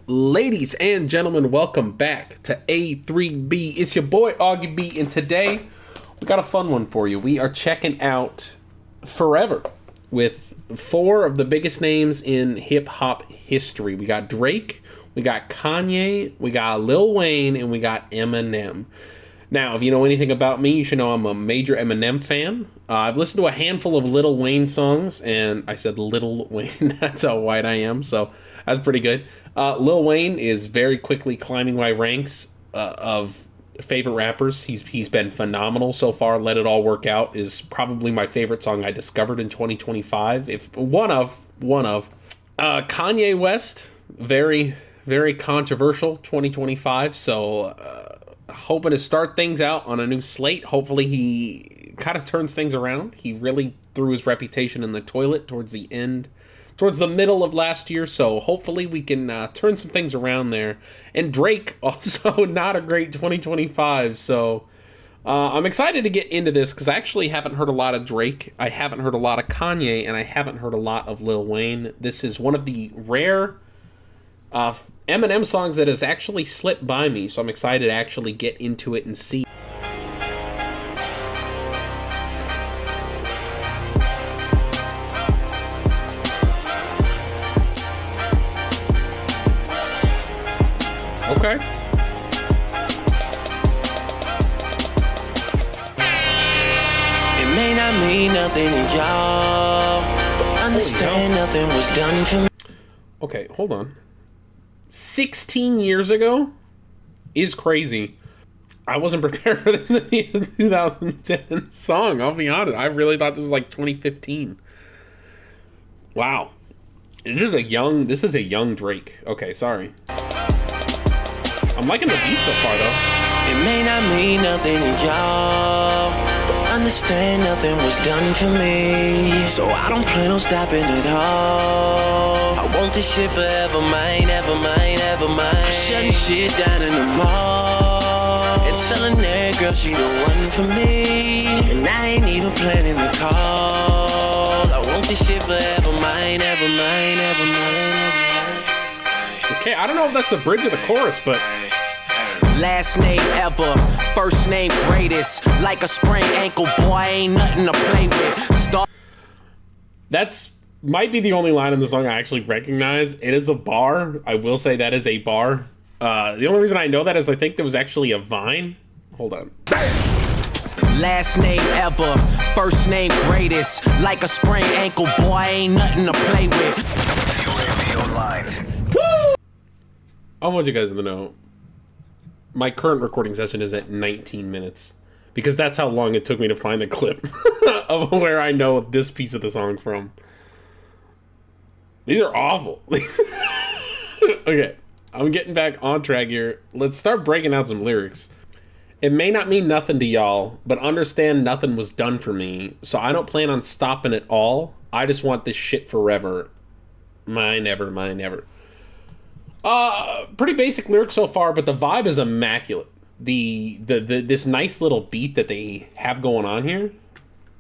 Ladies and gentlemen, welcome back to A3B. It's your boy Augie B, and today we got a fun one for you. We are checking out Forever with four of the biggest names in hip-hop history. We got Drake, we got Kanye, we got Lil Wayne, and we got Eminem. Now, if you know anything about me, you should know I'm a major Eminem fan. I've listened to a handful of Lil Wayne songs, and I said Lil Wayne, that's how white I am, so that's pretty good. Lil Wayne is very quickly climbing my ranks of favorite rappers. He's been phenomenal so far. Let It All Work Out is probably my favorite song I discovered in 2025. If one of. Kanye West, very, very controversial 2025, so hoping to start things out on a new slate. Hopefully he kind of turns things around. He really threw his reputation in the toilet towards the middle of last year, so hopefully we can turn some things around there. And Drake, also not a great 2025, so I'm excited to get into this because I actually haven't heard a lot of Drake, I haven't heard a lot of Kanye, and I haven't heard a lot of Lil Wayne. This is one of the rare Eminem songs that has actually slipped by me, so I'm excited to actually get into it and see. Okay. It may not mean nothing to y'all, but understand nothing was done for me. Okay, hold on. 16 years ago is crazy. I wasn't prepared for this in the 2010 song, I'll be honest. I really thought this was like 2015. Wow. This is a young Drake. Okay, sorry. I'm liking the beat so far, though. It may not mean nothing to y'all, but understand nothing was done for me. So I don't plan on stopping at all. I want this shit forever, mine, ever mine, ever mine. I'm shutting shit down in the mall and telling that girl she the one for me. And I ain't even planning the call. I want this shit forever, mine, ever mine, ever mine. Okay, I don't know if that's the bridge of the chorus, but last name ever, first name greatest. Like a sprained ankle, boy, ain't nothing to play with. that's might be the only line in the song I actually recognize, and it's a bar. I will say that is a bar. The only reason I know that is I think there was actually a Vine. Hold on. Last name ever, first name greatest. Like a sprained ankle, boy, ain't nothing to play with. I want you guys to know my current recording session is at 19 minutes because that's how long it took me to find the clip of where I know this piece of the song from. These are awful. Okay, I'm getting back on track here. Let's start breaking out some lyrics. It may not mean nothing to y'all, but understand nothing was done for me, so I don't plan on stopping at all. I just want this shit forever. Mine ever, mine ever. Pretty basic lyrics so far, but the vibe is immaculate. This nice little beat that they have going on here.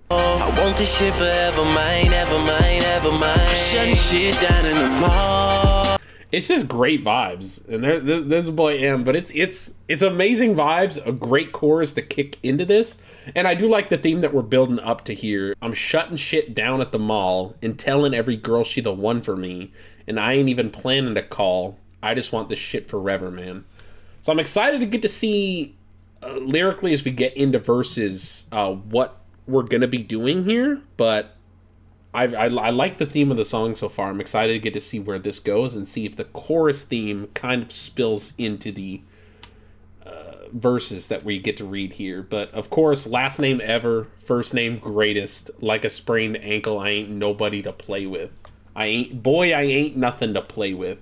I want this shit forever, mine, ever mine, ever mine. I'm shutting shit down in the mall. It's just great vibes, and there's a boy M, but it's amazing vibes. A great chorus to kick into this, and I do like the theme that we're building up to here. I'm shutting shit down at the mall and telling every girl she the one for me, and I ain't even planning to call. I just want this shit forever, man. So I'm excited to get to see lyrically as we get into verses what we're gonna be doing here, but I like the theme of the song so far. I'm excited to get to see where this goes and see if the chorus theme kind of spills into the verses that we get to read here. But of course, last name ever, first name greatest, like a sprained ankle, I ain't nobody to play with. I ain't nothing to play with.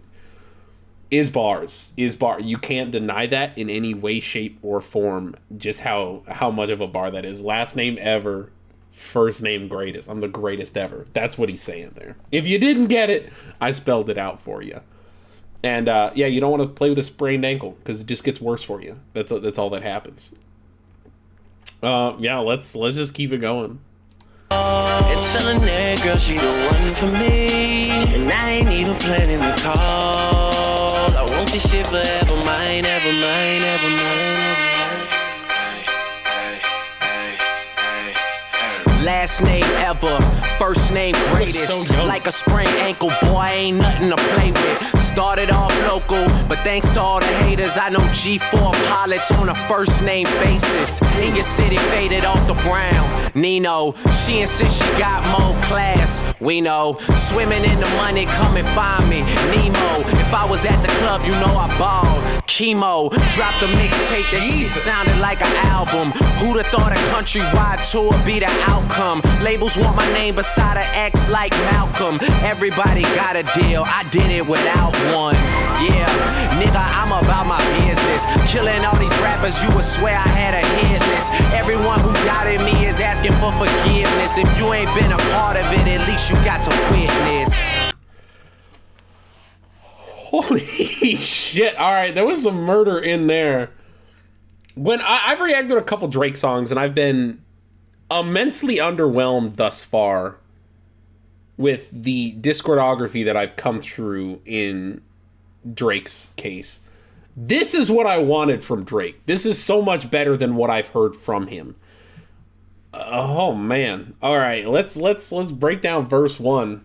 Is bars. You can't deny that in any way, shape, or form, just how much of a bar that is. Last name ever, first name greatest. I'm the greatest ever. That's what he's saying there. If you didn't get it, I spelled it out for you. And yeah, you don't want to play with a sprained ankle because it just gets worse for you. That's all that happens. Yeah, let's just keep it going. And telling that girl she the one for me, and I ain't even planning the call. I mine, ever mine, ever mine. Last name ever, first name greatest. So young. Like a sprained ankle, boy, ain't nothing to play with. Started off local, but thanks to all the haters, I know G4 pilots on a first name basis. In your city, faded off the brown. Nino, she insists she got more class. We know, swimming in the money, come and find me. Nemo, if I was at the club, you know I balled. Chemo, dropped a mixtape, that shit sounded like an album. Who'da thought a countrywide tour be the outcome? Labels want my name beside an X like Malcolm. Everybody got a deal, I did it without one. Yeah, nigga, I'm about my business. Killing all these rappers, you would swear I had a hit list. Everyone who doubted me is asking for forgiveness. If you ain't been a part of it, at least you got to witness. Holy shit. All right, there was some murder in there. When I've reacted to a couple Drake songs, and I've been immensely underwhelmed thus far with the discography that I've come through in Drake's case. This is what I wanted from Drake. This is so much better than what I've heard from him. Oh man. All right, let's break down verse 1.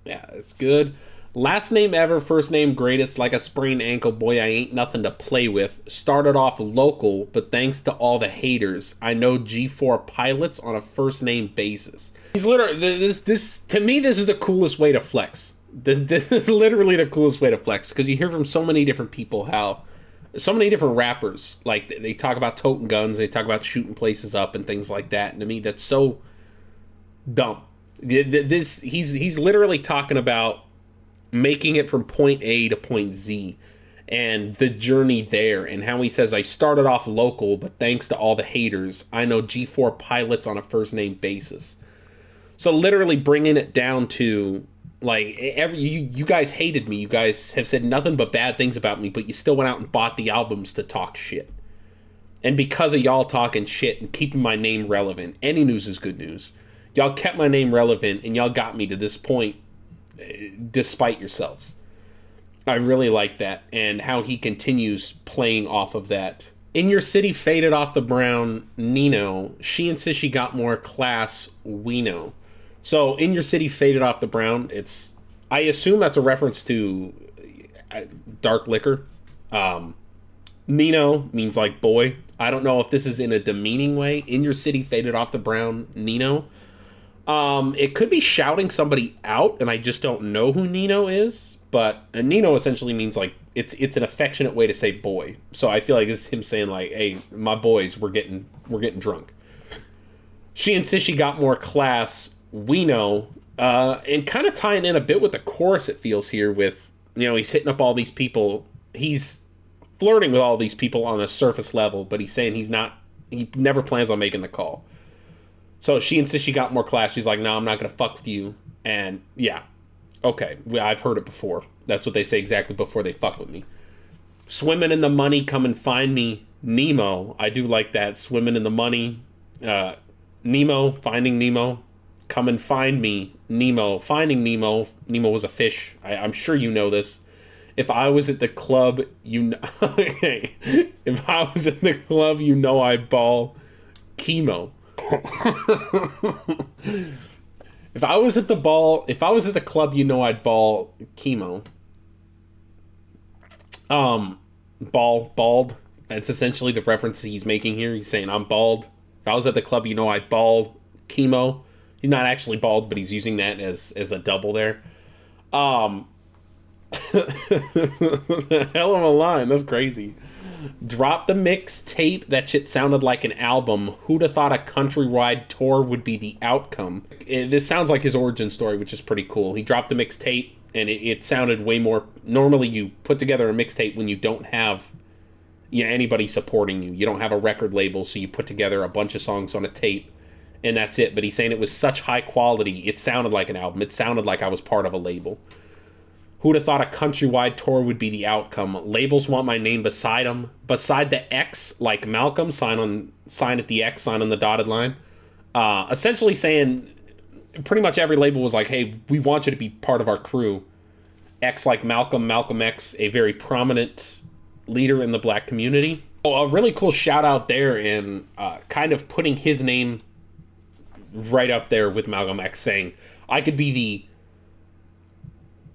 Yeah, it's good. Last name ever, first name greatest, like a sprained ankle, boy, I ain't nothing to play with. Started off local, but thanks to all the haters, I know G4 pilots on a first name basis. He's literally, this to me, this is the coolest way to flex. This is literally the coolest way to flex, because you hear from so many different people how, so many different rappers, like, they talk about toting guns, they talk about shooting places up and things like that, and to me, that's so dumb. He's literally talking about making it from point A to point Z and the journey there, and how he says, I started off local, but thanks to all the haters, I know G4 pilots on a first name basis. So literally bringing it down to, like, you guys hated me, you guys have said nothing but bad things about me, but you still went out and bought the albums to talk shit. And because of y'all talking shit and keeping my name relevant, any news is good news. Y'all kept my name relevant, and y'all got me to this point despite yourselves. I really like that, and how he continues playing off of that. In your city, faded off the brown, Nino. She insists she got more class, we know. So, in your city, faded off the brown, it's, I assume that's a reference to dark liquor. Nino means like boy. I don't know if this is in a demeaning way. In your city, faded off the brown, Nino. It could be shouting somebody out, and I just don't know who Nino is. But Nino essentially means, like, it's an affectionate way to say boy. So I feel like this is him saying, like, hey, my boys, we're getting drunk. She insists she got more class, we know. And kind of tying in a bit with the chorus, it feels here, with, you know, he's hitting up all these people. He's flirting with all these people on a surface level, but he's saying he never plans on making the call. So she insists she got more class. She's like, no, I'm not going to fuck with you. And yeah, okay, I've heard it before. That's what they say exactly before they fuck with me. Swimming in the money, come and find me, Nemo. I do like that. Swimming in the money. Nemo, finding Nemo. Come and find me, Nemo. Finding Nemo. Nemo was a fish. I'm sure you know this. If I was at the club, if I was at the club, you know I'd ball chemo. If I was at the club, you know I'd ball chemo. Bald. That's essentially the reference he's making here. He's saying I'm bald. If I was at the club, you know I'd ball chemo. He's not actually bald, but he's using that as a double there. Hell of a line. That's crazy. Drop the mixtape. That shit sounded like an album. Who'd have thought a countrywide tour would be the outcome? This sounds like his origin story, which is pretty cool. He dropped a mixtape, and it sounded way more... Normally, you put together a mixtape when you don't have anybody supporting you. You don't have a record label, so you put together a bunch of songs on a tape, and that's it. But he's saying it was such high quality, it sounded like an album. It sounded like I was part of a label. Who'd have thought a countrywide tour would be the outcome? Labels want my name beside them. Beside the X, like Malcolm, sign at the X, sign on the dotted line. Essentially saying, pretty much every label was like, hey, we want you to be part of our crew. X like Malcolm X, a very prominent leader in the black community. A really cool shout out there, and kind of putting his name right up there with Malcolm X, saying I could be the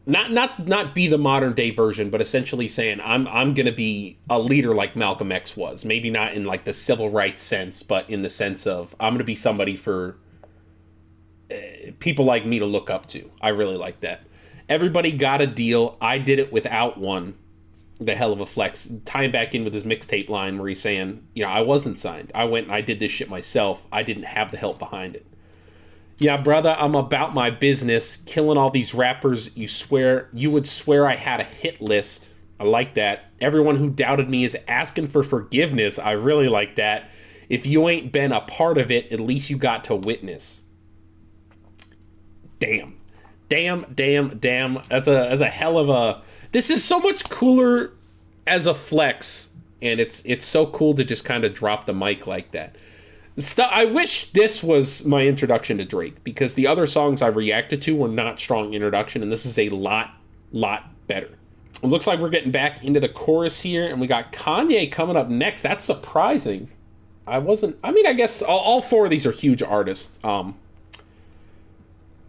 not be the modern day version, but essentially saying I'm gonna be a leader like Malcolm X was. Maybe not in like the civil rights sense, but in the sense of I'm gonna be somebody for people like me to look up to. I really like that. Everybody got a deal. I did it without one. The hell of a flex. Tying back in with his mixtape line where he's saying, you know, I wasn't signed. I went and I did this shit myself. I didn't have the help behind it. Yeah, brother, I'm about my business. Killing all these rappers. You would swear I had a hit list. I like that. Everyone who doubted me is asking for forgiveness. I really like that. If you ain't been a part of it, at least you got to witness. Damn. That's a hell of a... This is so much cooler as a flex, and it's so cool to just kind of drop the mic like that. I wish this was my introduction to Drake, because the other songs I reacted to were not strong introduction, and this is a lot better. It looks like we're getting back into the chorus here, and we got Kanye coming up next. That's surprising. I guess all four of these are huge artists.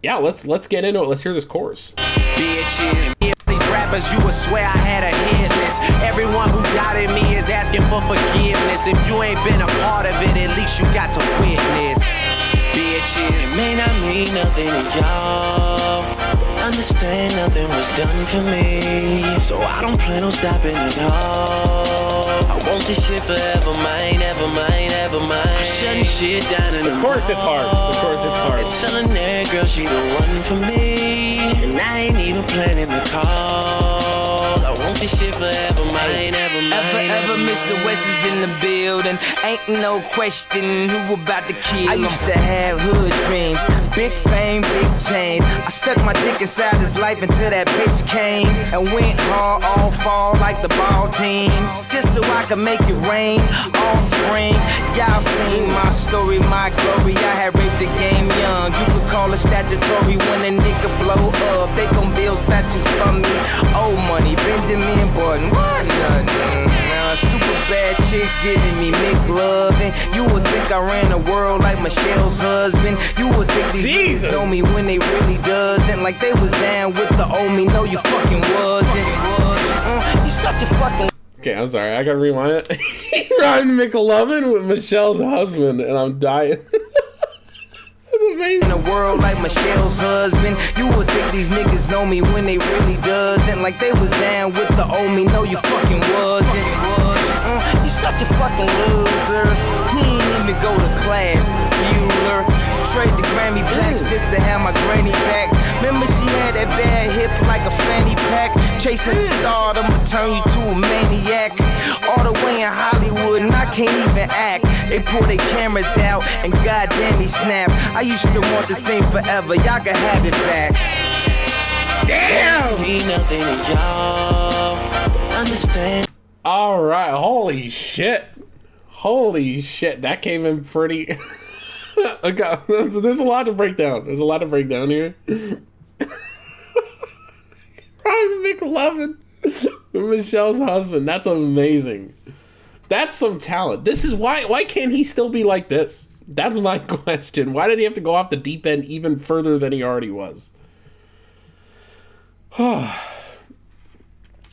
Yeah, let's get into it. Let's hear this chorus. Bitches. These rappers, you would swear I had a hit list. Everyone who doubted me is asking for forgiveness. If you ain't been a part of it, at least you got to witness. Bitches, it may not mean nothing to y'all. Understand nothing was done for me, so I don't plan on stopping at all. I want this shit forever, mine, ever mine, ever mine. I'm shutting shit down in the chorus is hard. The chorus is hard. It's telling that girl she the one for me, and I ain't even planning the call. I want this shit forever, mine, ever mine. Ever Mr. West is in the building. Ain't no question who about to kill him. I used to have hood dreams, big fame, big chains. I stuck my dick inside his life until that bitch came and went hard all fall like the ball teams, just so I could make it rain all spring. Y'all seen my story, my glory. I had raped the game young. You could call it statutory when a nigga blow up. They gon' build statues for me. Old money, Benjamin Button, what? Nothing. Super bad chicks giving me McLovin'. You would think I ran the world like Michelle's husband. You would think these niggas know me when they really doesn't. Like they was down with the old me. No, you fucking wasn't. You such a fucking... Okay, I'm sorry. I gotta rewind it. He rhymed McLovin with Michelle's husband, and I'm dying. That's amazing. In a world like Michelle's husband, you would think these niggas know me when they really doesn't. Like they was down with the old me. No, you fucking wasn't. You such a fucking loser. He ain't even go to class. Bueller. Trade the Grammy blacks just to have my granny back. Remember she had that bad hip like a fanny pack. Chasing the stardom will turn you to a maniac. All the way in Hollywood and I can't even act. They pull their cameras out and goddamn they snap. I used to want this thing forever. Y'all can have it back. Damn! Mean nothing to y'all. Understand. All right, holy shit, that came in pretty. Okay, there's a lot to break down. Here. Ryan McLovin, Michelle's husband. That's amazing. That's some talent. This is why can't he still be like this? That's my question. Why did he have to go off the deep end even further than he already was?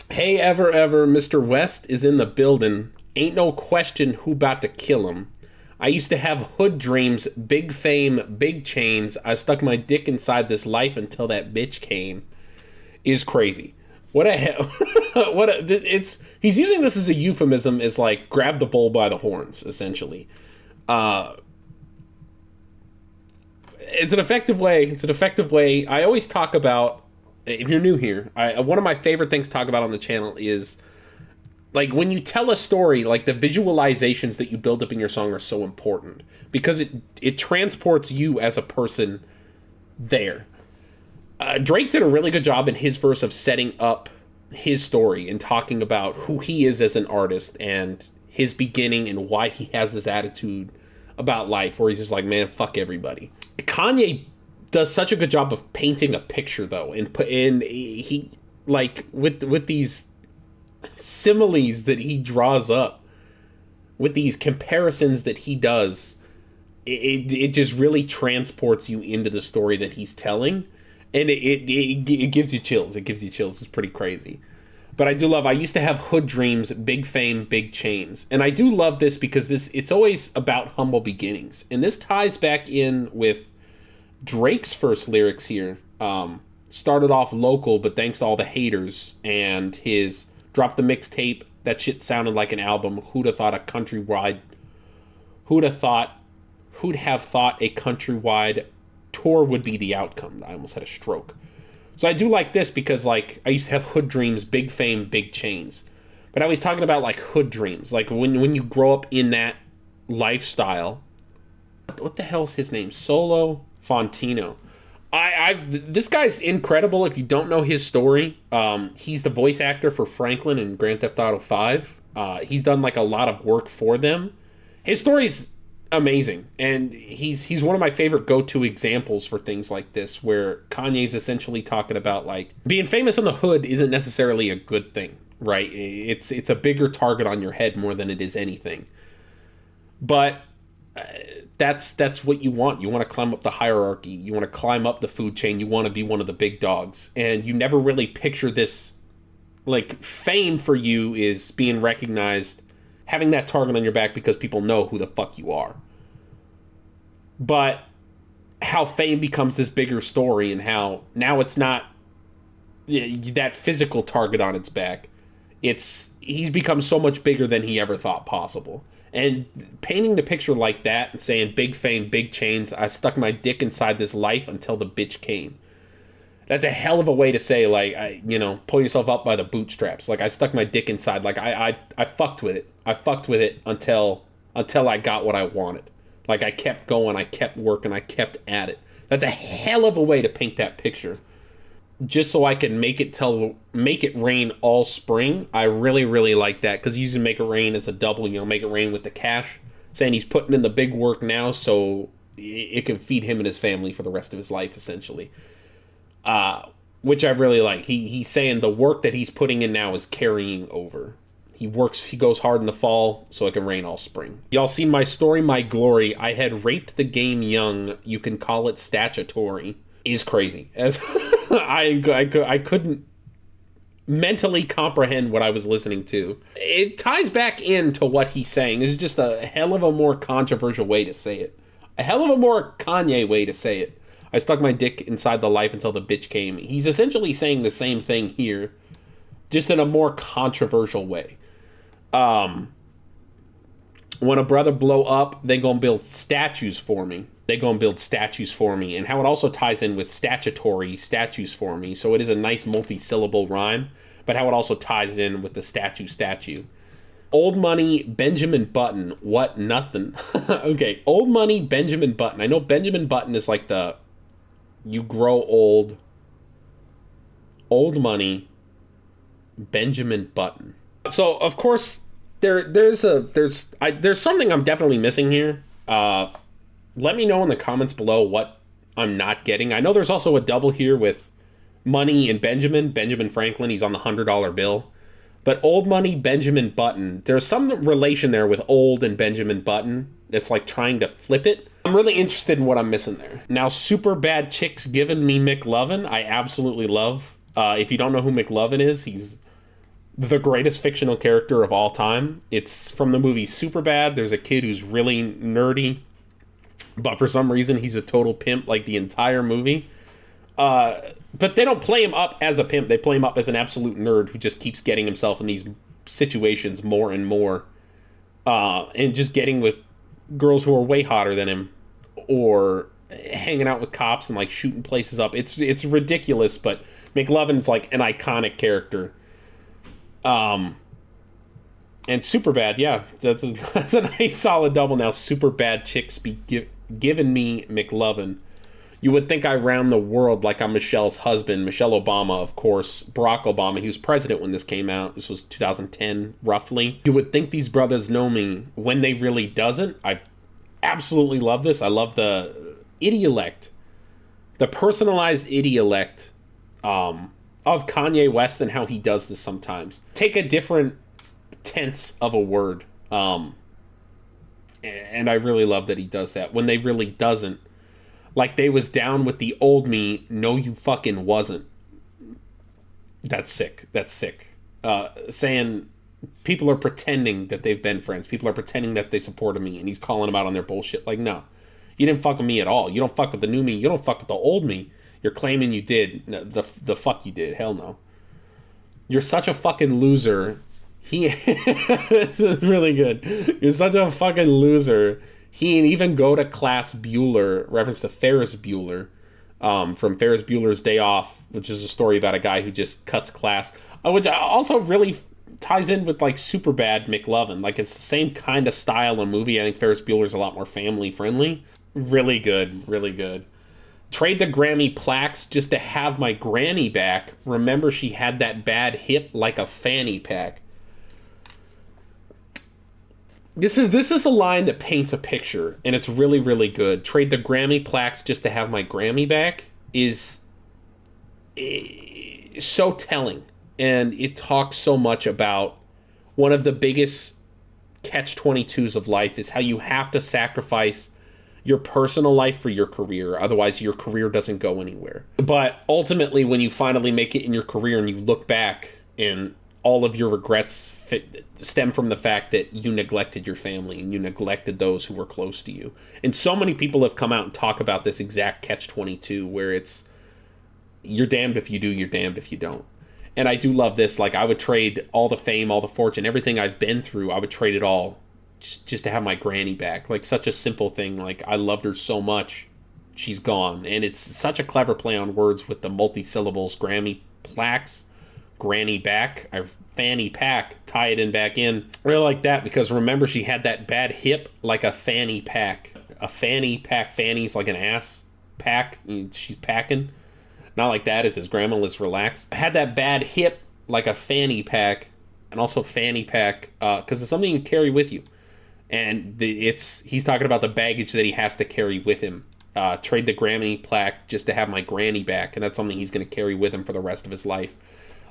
Hey, ever, Mr. West is in the building. Ain't no question who about to kill him. I used to have hood dreams, big fame, big chains. I stuck my dick inside this life until that bitch came. Is crazy. What a hell. He's using this as a euphemism, as like grab the bull by the horns, essentially. It's an effective way. I always talk about, if you're new here, one of my favorite things to talk about on the channel is, like, when you tell a story, like, the visualizations that you build up in your song are so important, because it transports you as a person there. Drake did a really good job in his verse of setting up his story and talking about who he is as an artist and his beginning and why he has this attitude about life where he's just like, man, fuck everybody. Kanye does such a good job of painting a picture, though, and like with these similes that he draws up, with these comparisons that he does, it just really transports you into the story that he's telling, and it gives you chills. It gives you chills. It's pretty crazy. But I used to have hood dreams, big fame, big chains. And I do love this because it's always about humble beginnings. And this ties back in with Drake's first lyrics here. Started off local, but thanks to all the haters, and his dropped the mixtape, that shit sounded like an album. Who'd have thought a countrywide tour would be the outcome? I almost had a stroke. So I do like this because, like, I used to have hood dreams, big fame, big chains. But I was talking about, like, hood dreams. Like, when you grow up in that lifestyle. What the hell's his name? Solo Fontino. This guy's incredible. If you don't know his story, he's the voice actor for Franklin in Grand Theft Auto 5. He's done, like, a lot of work for them. His story's amazing, and he's one of my favorite go-to examples for things like this, where Kanye's essentially talking about, like, being famous in the hood isn't necessarily a good thing, right? It's a bigger target on your head more than it is anything. But that's what you want. You want to climb up the hierarchy. You want to climb up the food chain. You want to be one of the big dogs. And you never really picture this, like, fame for you is being recognized, having that target on your back because people know who the fuck you are. But how fame becomes this bigger story, and how now it's not that physical target on its back. He's become so much bigger than he ever thought possible. And painting the picture like that and saying big fame, big chains, I stuck my dick inside this life until the bitch came. That's a hell of a way to say, like, pull yourself up by the bootstraps. Like, I stuck my dick inside. Like, I fucked with it. I fucked with it until I got what I wanted. Like, I kept going, I kept working, I kept at it. That's a hell of a way to paint that picture. Just so I can make it rain all spring. I really, really like that, because using make it rain as a double, make it rain with the cash. Saying he's putting in the big work now so it can feed him and his family for the rest of his life, essentially. Which I really like. He's saying the work that he's putting in now is carrying over. He goes hard in the fall so it can rain all spring. Y'all seen my story, my glory. I had raped the game young. You can call it statutory. Is crazy. As I couldn't mentally comprehend what I was listening to. It ties back into what he's saying. This is just a hell of a more controversial way to say it. A hell of a more Kanye way to say it. I stuck my dick inside the life until the bitch came. He's essentially saying the same thing here, just in a more controversial way. When a brother blow up, they gonna build statues for me. And how it also ties in with statutory, statues for me. So it is a nice multi-syllable rhyme, but how it also ties in with the statue. Old Money, Benjamin Button. What? Nothing. Okay, Old Money, Benjamin Button. I know Benjamin Button is like the you grow old. Old Money, Benjamin Button. So of course there's something I'm definitely missing here. Let me know in the comments below what I'm not getting. I know there's also a double here with Money and Benjamin Franklin. He's on the $100 bill. But Old Money, Benjamin Button. There's some relation there with Old and Benjamin Button. It's like trying to flip it. I'm really interested in what I'm missing there. Now, Super Bad Chicks Giving Me McLovin. I absolutely love. If you don't know who McLovin is, he's the greatest fictional character of all time. It's from the movie Superbad. There's a kid who's really nerdy, but for some reason he's a total pimp like the entire movie. But they don't play him up as a pimp. They play him up as an absolute nerd who just keeps getting himself in these situations more and more. And just getting with girls who are way hotter than him, or hanging out with cops and like shooting places up. It's ridiculous, but McLovin's like an iconic character. And Superbad, yeah, that's a nice solid double. Now, Superbad Chicks be giving me McLovin. You would think I ran the world like I'm Michelle's husband. Michelle Obama, of course. Barack Obama, he was president when this came out. This was 2010, roughly. You would think these brothers know me when they really doesn't. I absolutely love this. I love the idiolect. The personalized idiolect. of Kanye West and how he does this sometimes. Take a different tense of a word. And I really love that he does that when they really doesn't. Like, they was down with the old me. No, you fucking wasn't. That's sick. That's sick. Saying people are pretending that they've been friends. People are pretending that they supported me, and he's calling them out on their bullshit. Like, no. You didn't fuck with me at all. You don't fuck with the new me. You don't fuck with the old me. You're claiming you did. No, the fuck you did. Hell no. You're such a fucking loser. This is really good. You're such a fucking loser. He ain't even go to class Bueller, reference to Ferris Bueller, from Ferris Bueller's Day Off, which is a story about a guy who just cuts class, which also really ties in with, like, Superbad McLovin. Like, it's the same kind of style of movie. I think Ferris Bueller's a lot more family friendly. Really good, really good. Trade the Grammy plaques just to have my granny back. Remember, she had that bad hip like a fanny pack. This is a line that paints a picture, and it's really, really good. Trade the Grammy plaques just to have my Grammy back is so telling, and it talks so much about one of the biggest catch-22s of life is how you have to sacrifice your personal life for your career, otherwise your career doesn't go anywhere. But ultimately, when you finally make it in your career and you look back and all of your regrets stem from the fact that you neglected your family and you neglected those who were close to you. And so many people have come out and talk about this exact catch-22 where it's, you're damned if you do, you're damned if you don't. And I do love this. Like, I would trade all the fame, all the fortune, everything I've been through, I would trade it all just to have my granny back. Like, such a simple thing. Like, I loved her so much, she's gone. And it's such a clever play on words with the multi-syllables, Grammy plaques, granny back, or fanny pack, tie it in back in. I really like that because remember, she had that bad hip like a fanny pack. A fanny pack, fanny's like an ass pack. She's packing. Not like that, it's his grandma, let's relax. I had that bad hip like a fanny pack, and also fanny pack, because it's something you can carry with you. And he's talking about the baggage that he has to carry with him. Trade the Grammy plaque just to have my granny back, and that's something he's going to carry with him for the rest of his life,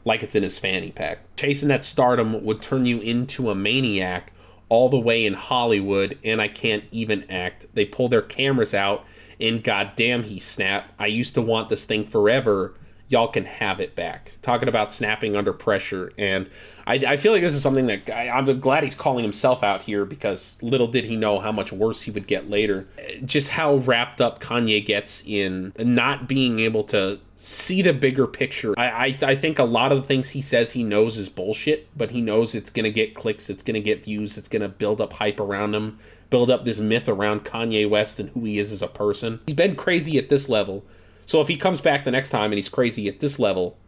like it's in his fanny pack. Chasing that stardom would turn you into a maniac all the way in Hollywood, and I can't even act. They pull their cameras out, and goddamn, he snapped. I used to want this thing forever. Y'all can have it back. Talking about snapping under pressure, and I feel like this is something that I'm glad he's calling himself out here, because little did he know how much worse he would get later. Just how wrapped up Kanye gets in not being able to see the bigger picture. I think a lot of the things he says he knows is bullshit, but he knows it's going to get clicks, it's going to get views, it's going to build up hype around him, build up this myth around Kanye West and who he is as a person. He's been crazy at this level. So if he comes back the next time and he's crazy at this level,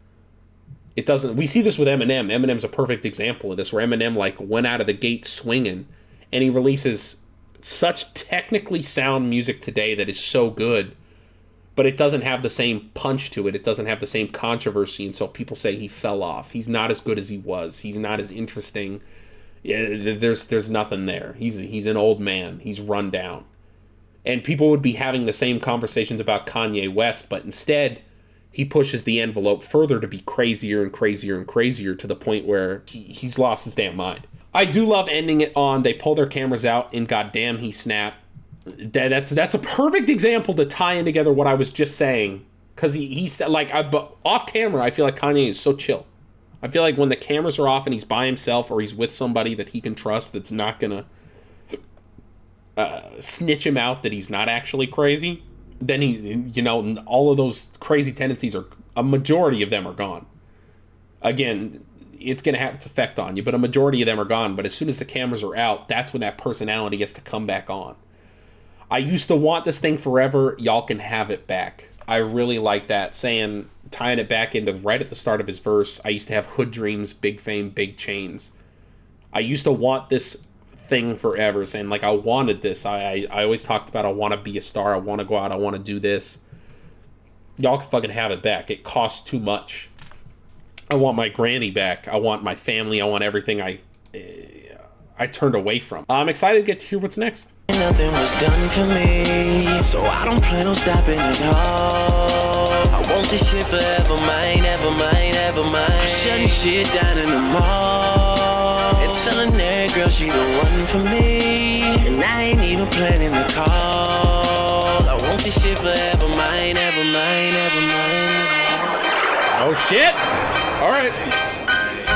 it doesn't... We see this with Eminem. Eminem's a perfect example of this, where Eminem, like, went out of the gate swinging, and he releases such technically sound music today that is so good, but it doesn't have the same punch to it. It doesn't have the same controversy, and so people say he fell off. He's not as good as he was. He's not as interesting. Yeah, there's nothing there. He's an old man. He's run down. And people would be having the same conversations about Kanye West, but instead, he pushes the envelope further to be crazier and crazier and crazier to the point where he's lost his damn mind. I do love ending it on, they pull their cameras out and goddamn he snapped. That's a perfect example to tie in together what I was just saying. Because he's like, off camera, I feel like Kanye is so chill. I feel like when the cameras are off and he's by himself or he's with somebody that he can trust that's not gonna snitch him out that he's not actually crazy, then all of those crazy tendencies a majority of them are gone. Again, it's going to have its effect on you, but a majority of them are gone. But as soon as the cameras are out, that's when that personality gets to come back on. I used to want this thing forever. Y'all can have it back. I really like that, tying it back into right at the start of his verse. I used to have hood dreams, big fame, big chains. I used to want this thing forever, saying like I wanted this. I always talked about I want to be a star, I want to go out, I want to do this. Y'all can fucking have it back. It costs too much. I want my granny back. I want my family. I want everything I turned away from. I'm excited to get to hear what's next. Nothing was done for me, so I don't plan on stopping at all. I won't want this shit forever mine, ever mine, ever mine. I'm shutting shit down in the mall and telling that girl she the one for me, and I ain't even planning to call. I want this shit forever mine, ever mine, ever mine. Oh shit! All right.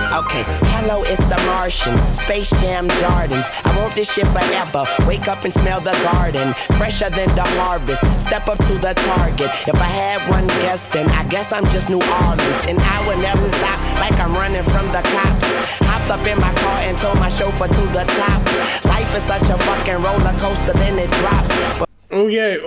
Okay, hello, it's the Martian, Space Jam Jordans. I want this shit forever. Wake up and smell the garden, fresher than the harvest. Step up to the target. If I had one guess, then I guess I'm just New Orleans. And I would never stop, like I'm running from the cops. Hopped up in my car and told my chauffeur to the top. Life is such a fucking roller coaster, then it drops. Okay.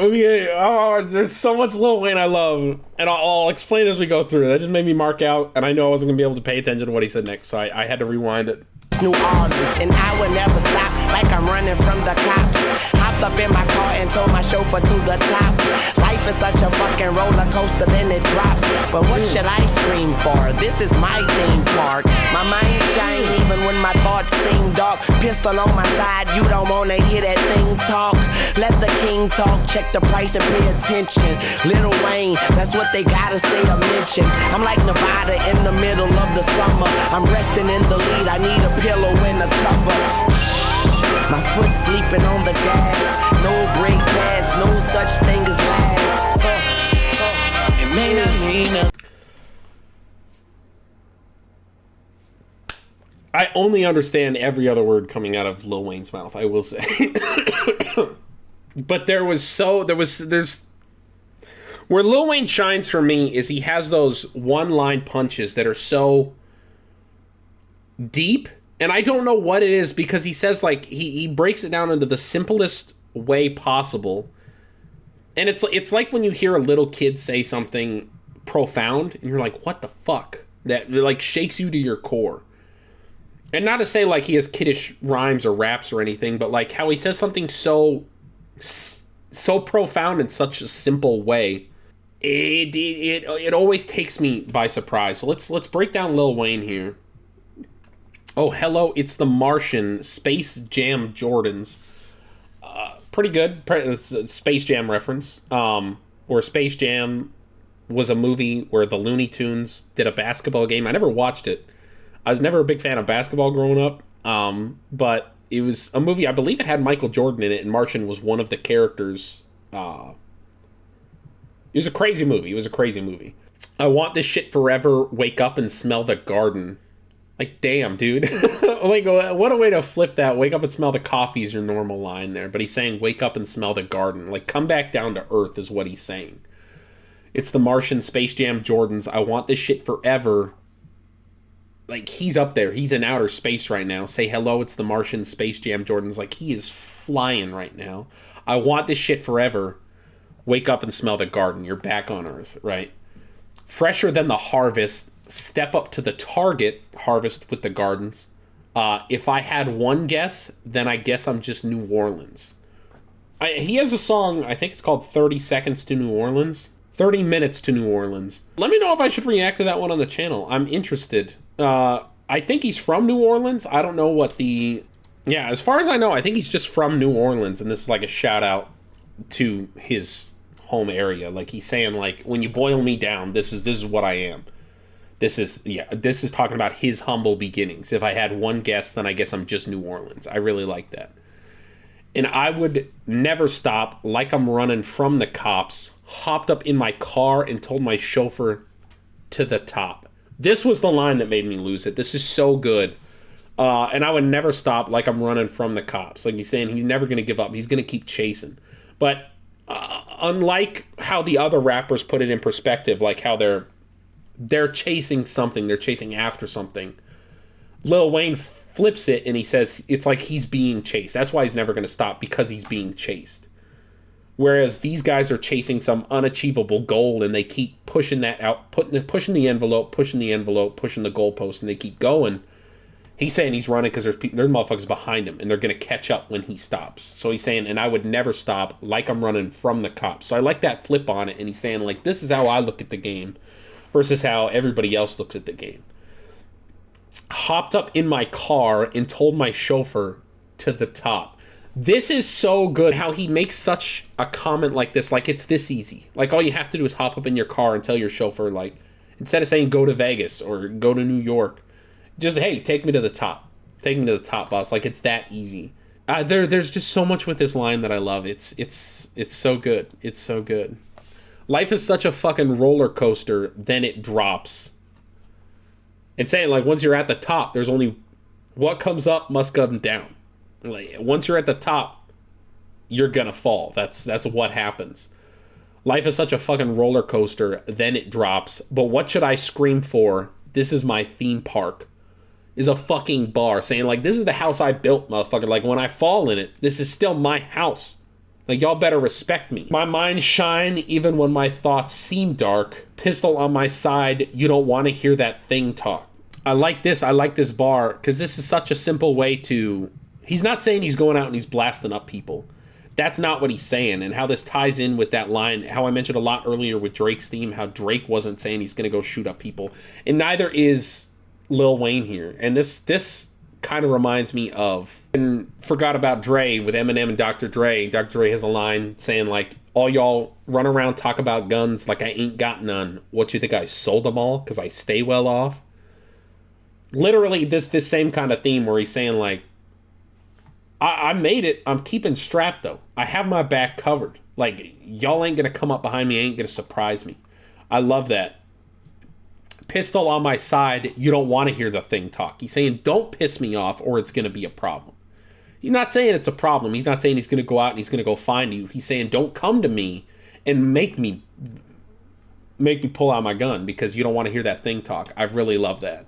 Oh, there's so much Lil Wayne I love, and I'll explain as we go through. That just made me mark out, and I know I wasn't gonna be able to pay attention to what he said next, so I had to rewind it. New Orleans, and I would never stop, like I'm running from the cops. Hopped up in my car and told my chauffeur to the top. Life is such a fucking roller coaster, then it drops. But what should I scream for? This is my theme park. My mind shine even when my thoughts seem dark. Pistol on my side, you don't wanna hear that thing talk. Let the king talk, check the price and pay attention. Lil Wayne, that's what they gotta say or mention. I'm like Nevada in the middle of the summer. I'm resting in the lead, I need a pillow and a cover. My foot sleeping on the gas. No brake pads, no such thing as last. It may not mean nothing. I only understand every other word coming out of Lil Wayne's mouth, I will say. But there's where Lil Wayne shines for me is he has those one-line punches that are so deep, and I don't know what it is, because he says, like, he breaks it down into the simplest way possible, and it's like when you hear a little kid say something profound, and you're like, what the fuck? That, like, shakes you to your core. And not to say, like, he has kiddish rhymes or raps or anything, but, like, how he says something so profound in such a simple way, it always takes me by surprise. So let's break down Lil Wayne here. Oh, hello, it's the Martian, Space Jam Jordans. Pretty good. It's a Space Jam reference. Where Space Jam was a movie where the Looney Tunes did a basketball game. I never watched it. I was never a big fan of basketball growing up. But it was a movie, I believe it had Michael Jordan in it, and Martian was one of the characters. It was a crazy movie. I want this shit forever, wake up and smell the garden. Like, damn, dude. Like, what a way to flip that. Wake up and smell the coffee is your normal line there. But he's saying, wake up and smell the garden. Like, come back down to earth is what he's saying. It's the Martian, Space Jam Jordans. I want this shit forever. Like, he's up there. He's in outer space right now. Say hello, it's the Martian, Space Jam Jordans. Like, he is flying right now. I want this shit forever. Wake up and smell the garden. You're back on earth, right? Fresher than the harvest. Step up to the target. Harvest with the gardens. If I had one guess, then I guess I'm just New Orleans. He has a song, I think it's called 30 Seconds to New Orleans. 30 Minutes to New Orleans. Let me know if I should react to that one on the channel. I'm interested. I think he's from New Orleans. I don't know what the... Yeah, as far as I know, I think he's just from New Orleans, and this is like a shout out to his home area. Like, he's saying, like, when you boil me down, this is what I am. This is talking about his humble beginnings. If I had one guess, then I guess I'm just New Orleans. I really like that. And I would never stop, like I'm running from the cops, hopped up in my car and told my chauffeur to the top. This was the line that made me lose it. This is so good. And I would never stop, like I'm running from the cops. Like he's saying, he's never going to give up. He's going to keep chasing. But unlike how the other rappers put it in perspective, like how they're chasing something, they're chasing after something, Lil Wayne flips it and he says it's like he's being chased. That's why he's never going to stop, because he's being chased. Whereas these guys are chasing some unachievable goal, and they keep pushing that out, pushing the envelope, pushing the goalpost, and they keep going. He's saying he's running because there's motherfuckers behind him, and they're going to catch up when he stops. So he's saying, and I would never stop, like I'm running from the cops. So I like that flip on it, and he's saying, like, this is how I look at the game versus how everybody else looks at the game. Hopped up in my car and told my chauffeur to the top. This is so good how he makes such a comment like this, like it's this easy. Like all you have to do is hop up in your car and tell your chauffeur, like, instead of saying go to Vegas or go to New York, just, hey, take me to the top. Take me to the top, boss. Like it's that easy. There's just so much with this line that I love. It's so good. It's so good. Life is such a fucking roller coaster, then it drops. And saying, like, once you're at the top, there's only what comes up must come down. Like, once you're at the top, you're gonna fall. That's what happens. Life is such a fucking roller coaster, then it drops. But what should I scream for? This is my theme park. Is a fucking bar saying, like, this is the house I built, motherfucker. Like, when I fall in it, this is still my house. Like, y'all better respect me. My mind shine even when my thoughts seem dark. Pistol on my side, you don't want to hear that thing talk. I like this bar, because this is such a simple way to... He's not saying he's going out and he's blasting up people. That's not what he's saying. And how this ties in with that line, how I mentioned a lot earlier with Drake's theme, how Drake wasn't saying he's going to go shoot up people. And neither is Lil Wayne here. And this kind of reminds me of... And forgot about Dre with Eminem and Dr. Dre. Dr. Dre has a line saying, like, all y'all run around talk about guns like I ain't got none. What you think, I sold them all because I stay well off? Literally this same kind of theme where he's saying, like, I made it. I'm keeping strapped, though. I have my back covered. Like, y'all ain't going to come up behind me. Ain't going to surprise me. I love that. Pistol on my side. You don't want to hear the thing talk. He's saying, don't piss me off or it's going to be a problem. He's not saying it's a problem. He's not saying he's going to go out and he's going to go find you. He's saying, don't come to me and make me pull out my gun because you don't want to hear that thing talk. I really love that.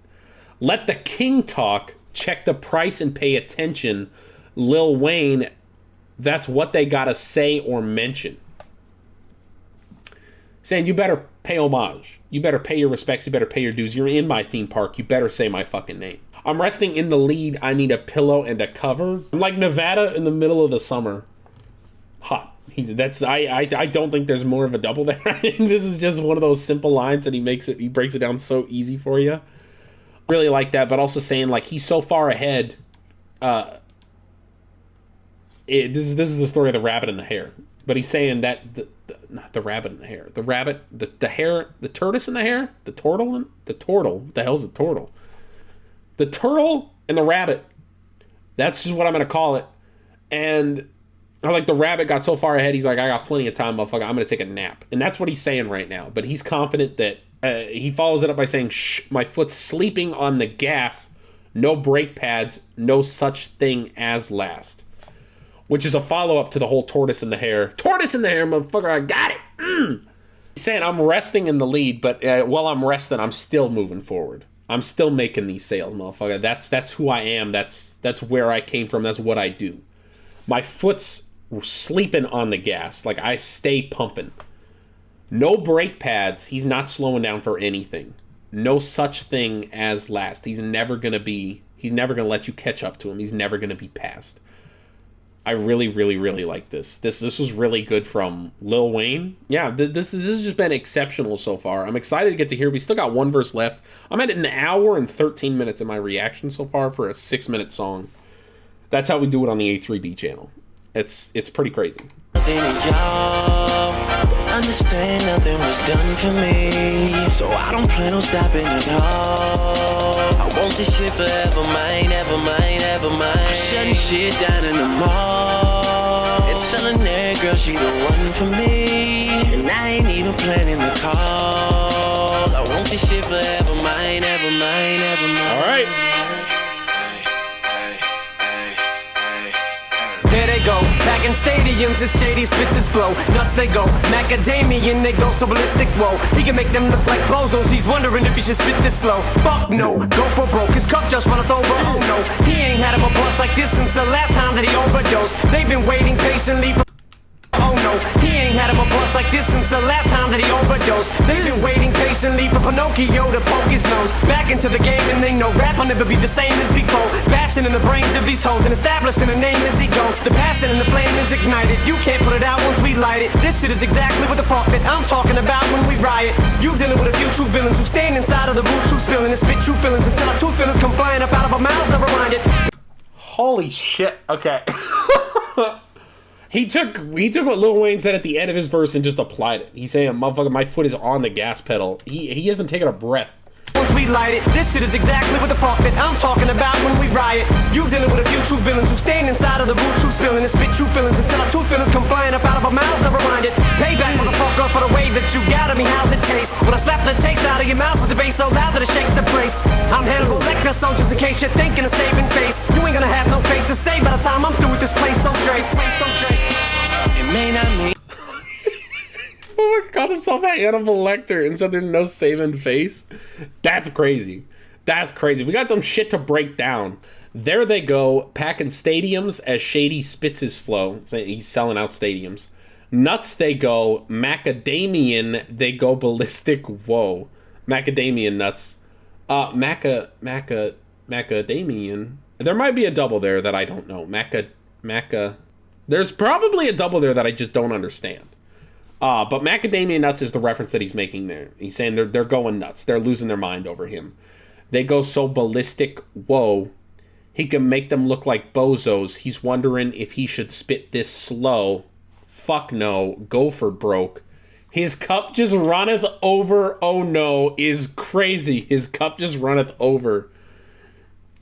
Let the king talk. Check the price and pay attention. Lil Wayne, that's what they gotta say or mention. Saying, you better pay homage. You better pay your respects. You better pay your dues. You're in my theme park. You better say my fucking name. I'm resting in the lead. I need a pillow and a cover. I'm like Nevada in the middle of the summer. Hot. I don't think there's more of a double there. This is just one of those simple lines that he breaks it down so easy for you. Really like that, but also saying, like, he's so far ahead. This is the story of the rabbit and the hare, but he's saying that not the rabbit and the hare, the rabbit, the hare, the tortoise and the hare, the turtle, what the hell's the turtle? The turtle and the rabbit. That's just what I'm gonna call it. And like the rabbit got so far ahead, he's like, I got plenty of time, motherfucker. I'm gonna take a nap, and that's what he's saying right now. But he's confident that he follows it up by saying, shh, my foot's sleeping on the gas, no brake pads, no such thing as last. Which is a follow-up to the whole tortoise and the hare. Tortoise and the hare, motherfucker, I got it! He's saying I'm resting in the lead, but while I'm resting, I'm still moving forward. I'm still making these sales, motherfucker. That's who I am. That's where I came from. That's what I do. My foot's sleeping on the gas. Like, I stay pumping. No brake pads. He's not slowing down for anything. No such thing as last. He's never going to let you catch up to him. He's never going to be passed. I really, really, really like this. This was really good from Lil Wayne. Yeah, this has just been exceptional so far. I'm excited to get to hear. We still got one verse left. I'm at an hour and 13 minutes in my reaction so far for a 6-minute song. That's how we do it on the A3B channel. It's pretty crazy. Understand nothing was done for me, so I don't plan on stopping at all. I want this shit forever, mine, ever mine, ever mine. I'm shutting shit down in the mall and telling that girl she the one for me, and I ain't even planning the call. I want this shit forever, mine, ever mine, ever mine. All right. There they go, back in stadiums, the shady spits his flow. Nuts they go, macadamian, they go so ballistic, whoa. He can make them look like bozos, he's wondering if he should spit this slow. Fuck no, go for broke, his cup just runneth over, oh no. He ain't had him a bust like this since the last time that he overdosed. They've been waiting patiently for... Oh no, he ain't had him a bust like this since the last time that he overdosed. They've been waiting patiently for Pinocchio to poke his nose back into the game, and they know rap will never be the same as before. Bashing in the brains of these hoes and establishing a name as he goes. The passion and the flame is ignited, you can't put it out once we light it. This shit is exactly what the fuck that I'm talking about when we riot. You dealing with a few true villains who stand inside of the root true spilling and spit true feelings until our true feelings come flying up out of our mouths, never mind it. Holy shit, okay. He took what Lil Wayne said at the end of his verse and just applied it. He's saying, motherfucker, my foot is on the gas pedal. He hasn't taken a breath. Once we light it, this shit is exactly what the fuck that I'm talking about when we riot. You dealing with a few true villains who stand inside of the boot, true spilling and spit true feelings until our two feelings come flying up out of our mouths, never mind it. Payback, motherfucker, for the way that you got at me, how's it taste? When I slap the taste out of your mouth with the bass so loud that it shakes the place. I'm Hannibal Lecter, so just in case you're thinking of saving face, you ain't gonna have no face to say by the time I'm through with this place, so Dre. It may not mean Called himself a Hannibal Lecter and said there's no saving face. That's crazy. That's crazy. We got some shit to break down. There they go, packing stadiums as Shady spits his flow. He's selling out stadiums. Nuts they go. Macadamian, they go ballistic. Whoa. Macadamian nuts. Macadamian. There might be a double there that I don't know. There's probably a double there that I just don't understand. But macadamia nuts is the reference that he's making there. He's saying they're going nuts. They're losing their mind over him. They go so ballistic. Whoa. He can make them look like bozos. He's wondering if he should spit this slow. Fuck no. Go for broke. His cup just runneth over. Oh no. Is crazy. His cup just runneth over.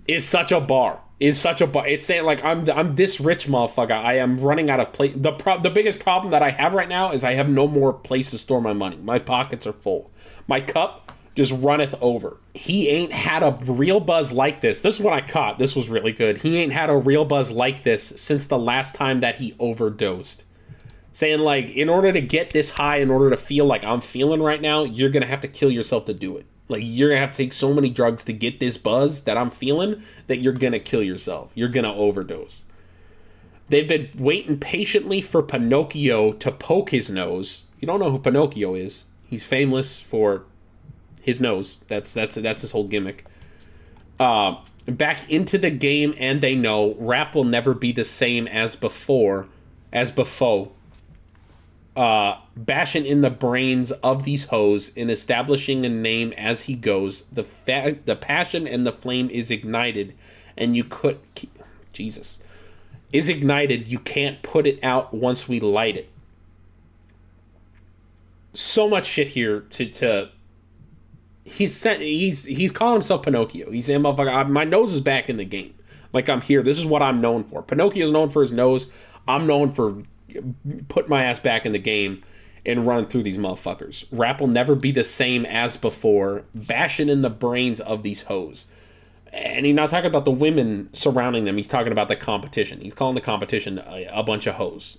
Is such a bar. It's saying like I'm this rich motherfucker. I am running out of place. The biggest problem that I have right now is I have no more place to store my money. My pockets are full. My cup just runneth over. He ain't had a real buzz like this. This is what I caught. This was really good. He ain't had a real buzz like this since the last time that he overdosed. Saying like, in order to get this high, in order to feel like I'm feeling right now, you're gonna have to kill yourself to do it. Like, you're going to have to take so many drugs to get this buzz that I'm feeling that you're going to kill yourself. You're going to overdose. They've been waiting patiently for Pinocchio to poke his nose. You don't know who Pinocchio is. He's famous for his nose. That's his whole gimmick. Back into the game, and they know rap will never be the same as before. Bashing in the brains of these hoes and establishing a name as he goes. The passion and the flame is ignited, and you is ignited. You can't put it out once we light it. So much shit here he's calling himself Pinocchio. He's saying, motherfucker, my nose is back in the game. Like, I'm here. This is what I'm known for. Pinocchio's known for his nose. I'm known for put my ass back in the game and run through these motherfuckers. Rap will never be the same as before. Bashing in the brains of these hoes. And he's not talking about the women surrounding them. He's talking about the competition. He's calling the competition a bunch of hoes.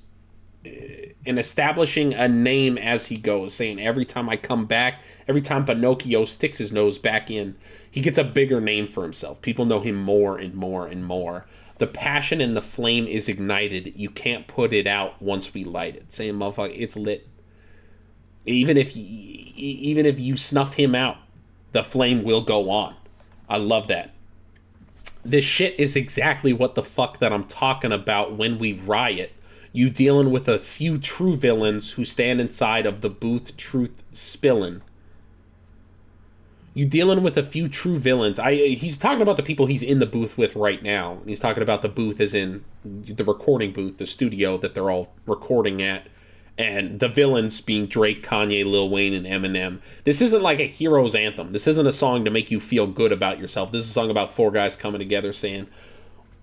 And establishing a name as he goes. Saying every time I come back, every time Pinocchio sticks his nose back in, he gets a bigger name for himself. People know him more and more and more. The passion and the flame is ignited. You can't put it out once we light it. Saying, motherfucker, it's lit. Even if you snuff him out, the flame will go on. I love that. This shit is exactly what the fuck that I'm talking about when we riot. You dealing with a few true villains who stand inside of the booth, truth spilling. You dealing with a few true villains. He's talking about the people he's in the booth with right now. He's talking about the booth as in the recording booth, the studio that they're all recording at. And the villains being Drake, Kanye, Lil Wayne, and Eminem. This isn't like a hero's anthem. This isn't a song to make you feel good about yourself. This is a song about four guys coming together saying,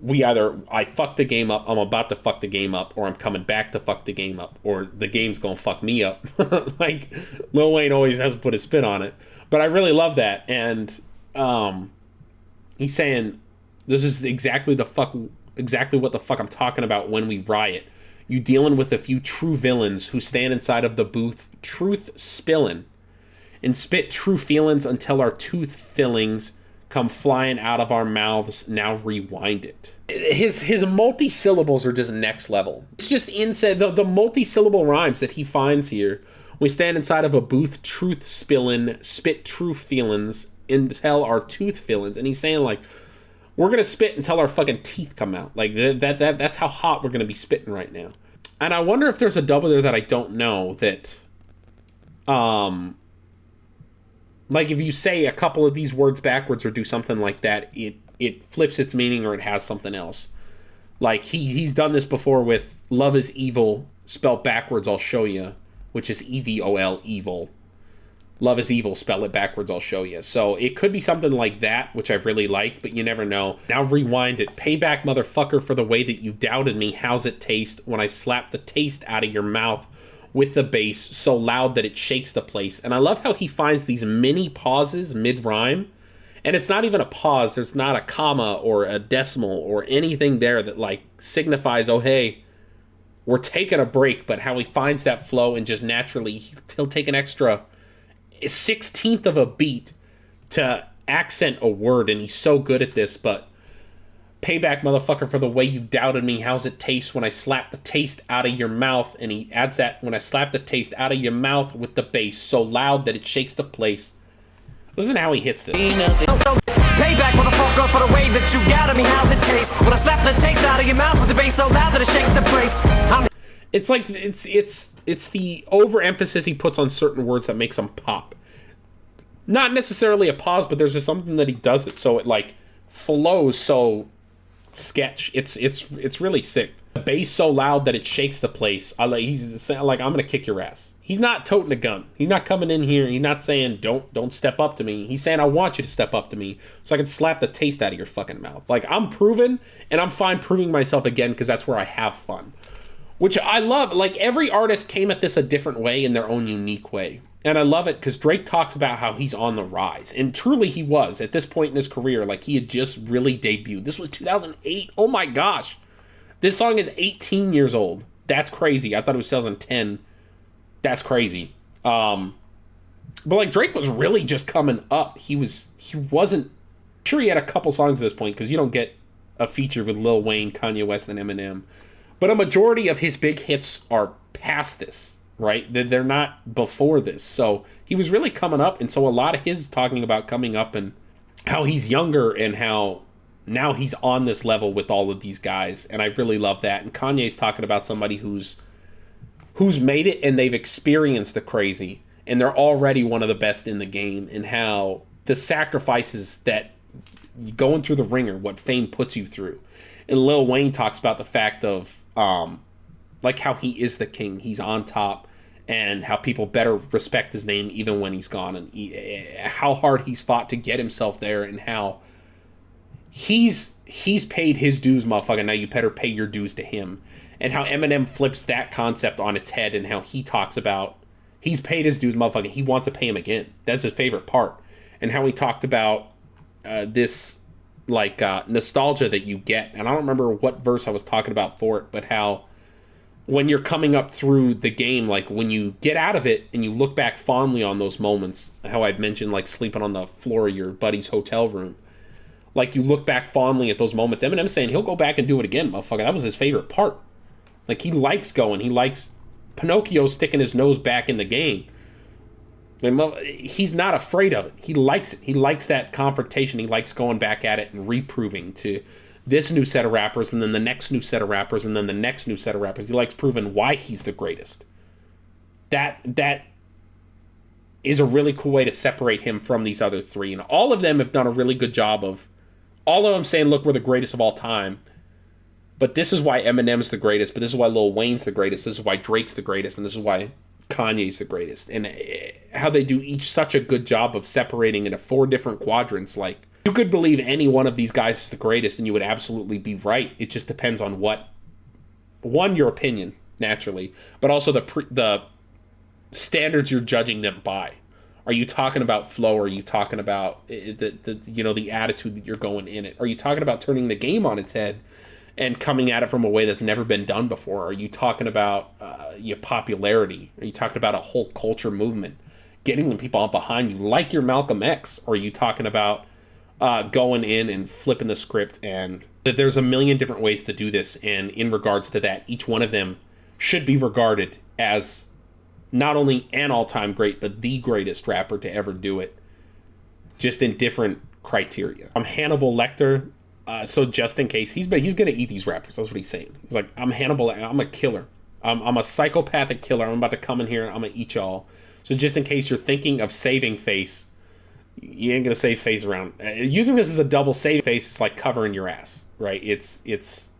I fucked the game up, I'm about to fuck the game up, or I'm coming back to fuck the game up, or the game's gonna fuck me up. Like, Lil Wayne always has to put a spin on it. But I really love that, and he's saying this is exactly what the fuck I'm talking about when we riot. You dealing with a few true villains who stand inside of the booth, truth spilling, and spit true feelings until our tooth fillings come flying out of our mouths. Now rewind it. His multi-syllables are just next level. It's just insane. The multi-syllable rhymes that he finds here. We stand inside of a booth, truth spillin', spit true feelings until our tooth fillings. And he's saying, like, we're going to spit until our fucking teeth come out. Like, that's how hot we're going to be spitting right now. And I wonder if there's a double there that I don't know that, like, if you say a couple of these words backwards or do something like that, it flips its meaning or it has something else. Like, he's done this before with Love is Evil, spelled backwards, I'll show you, which is EVOL, evil. Love is Evil, spell it backwards, I'll show you. So it could be something like that, which I really like, but you never know. Now rewind it. Payback, motherfucker, for the way that you doubted me. How's it taste when I slap the taste out of your mouth with the bass so loud that it shakes the place? And I love how he finds these mini pauses mid-rhyme. And it's not even a pause. There's not a comma or a decimal or anything there that, like, signifies, oh, hey, we're taking a break. But how he finds that flow and just naturally, he'll take an extra 16th of a beat to accent a word. And he's so good at this. But payback, motherfucker, for the way you doubted me. How's it taste when I slap the taste out of your mouth? And he adds that, when I slap the taste out of your mouth with the bass so loud that it shakes the place. Listen to how he hits this. Payback, motherfucker, for the way that you got me. How's it taste when I slap the taste out of your mouth with the bass so loud that it shakes the place? It's like it's the overemphasis he puts on certain words that makes them pop. Not necessarily a pause, but there's just something that he does it so it like flows so sketch. It's really sick. The bass so loud that it shakes the place. He's like, I'm gonna kick your ass. He's not toting a gun. He's not coming in here. He's not saying don't step up to me. He's saying I want you to step up to me so I can slap the taste out of your fucking mouth. Like, I'm proven, and I'm fine proving myself again because that's where I have fun. Which I love. Like, every artist came at this a different way in their own unique way. And I love it because Drake talks about how he's on the rise. And truly he was at this point in his career. Like, he had just really debuted. This was 2008. Oh my gosh. This song is 18 years old. That's crazy. I thought it was 2010. That's crazy. But like, Drake was really just coming up. He wasn't sure. He had a couple songs at this point because you don't get a feature with Lil Wayne, Kanye West, and Eminem. But a majority of his big hits are past this, right? They're not before this. So he was really coming up. And so a lot of his talking about coming up and how he's younger and how now he's on this level with all of these guys. And I really love that. And Kanye's talking about somebody who's made it and they've experienced the crazy and they're already one of the best in the game, and how the sacrifices that going through the ringer, what fame puts you through. And Lil Wayne talks about the fact of like how he is the king, he's on top, and how people better respect his name even when he's gone, and how hard he's fought to get himself there, and how he's paid his dues, motherfucker. Now you better pay your dues to him. And how Eminem flips that concept on its head, and how he talks about he's paid his dues, motherfucker. He wants to pay him again. That's his favorite part. And how he talked about this like nostalgia that you get. And I don't remember what verse I was talking about for it, but how when you're coming up through the game, like when you get out of it and you look back fondly on those moments, how I've mentioned like sleeping on the floor of your buddy's hotel room. Like, you look back fondly at those moments. Eminem's saying he'll go back and do it again, motherfucker. That was his favorite part. Like, he likes going. He likes Pinocchio sticking his nose back in the game. And he's not afraid of it. He likes it. He likes that confrontation. He likes going back at it and reproving to this new set of rappers, and then the next new set of rappers, and then the next new set of rappers. He likes proving why he's the greatest. That is a really cool way to separate him from these other three. And all of them have done a really good job of all of them saying, look, we're the greatest of all time. But this is why Eminem's the greatest. But this is why Lil Wayne's the greatest. This is why Drake's the greatest. And this is why Kanye's the greatest. And how they do each such a good job of separating into 4 different quadrants. Like, you could believe any one of these guys is the greatest, and you would absolutely be right. It just depends on your opinion, naturally, but also the standards you're judging them by. Are you talking about flow? Are you talking about the attitude that you're going in it? Are you talking about turning the game on its head and coming at it from a way that's never been done before? Are you talking about your popularity? Are you talking about a whole culture movement, getting the people on behind you, like your Malcolm X? Or are you talking about going in and flipping the script? And there's a million different ways to do this. And in regards to that, each one of them should be regarded as not only an all-time great, but the greatest rapper to ever do it, just in different criteria. I'm Hannibal Lecter, so just in case, he's gonna eat these rappers. That's what he's saying. He's like, I'm Hannibal, I'm a killer. I'm a psychopathic killer. I'm about to come in here and I'm gonna eat y'all. So just in case you're thinking of saving face, you ain't gonna save face around. Using this as a double save face is like covering your ass, right? It's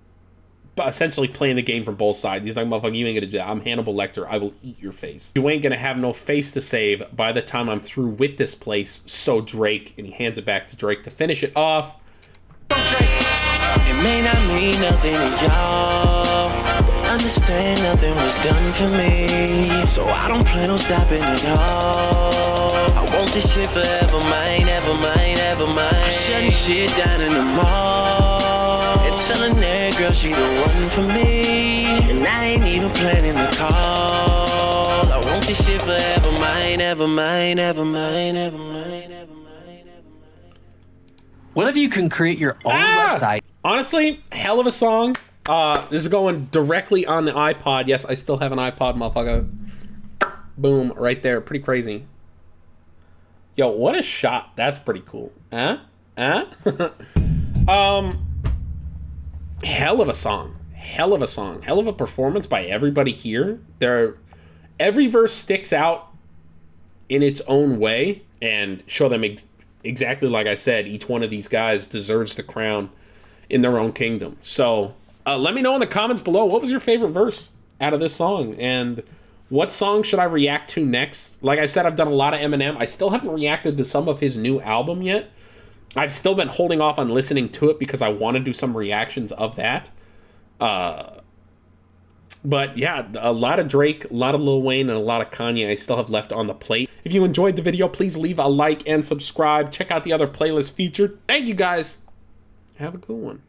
essentially playing the game from both sides. He's like, motherfucker, you ain't gonna do that. I'm Hannibal Lecter. I will eat your face. You ain't gonna have no face to save by the time I'm through with this place. So Drake, and he hands it back to Drake to finish it off. It may not mean nothing to y'all. Understand nothing was done for me, so I don't plan on stopping at all. I want this shit forever, mine, ever mine, ever mine. I'm shutting shit down in the mall and telling that girl she the one for me, and I ain't even planning the call. I want this shit forever, mine, ever mine, ever mine, ever mine, ever mine, ever mine. What if you can create your own website? Honestly, hell of a song. This is going directly on the iPod. Yes, I still have an iPod, motherfucker. Boom, right there. Pretty crazy. Yo, what a shot. That's pretty cool. Hell of a song. Hell of a song. Hell of a performance by everybody here. Every verse sticks out in its own way and show them exactly like I said. Each one of these guys deserves the crown in their own kingdom. So let me know in the comments below, what was your favorite verse out of this song, and what song should I react to next? Like I said, I've done a lot of Eminem. I still haven't reacted to some of his new album yet. I've still been holding off on listening to it because I want to do some reactions of that. But yeah, a lot of Drake, a lot of Lil Wayne, and a lot of Kanye I still have left on the plate. If you enjoyed the video, please leave a like and subscribe. Check out the other playlist featured. Thank you guys. Have a good one.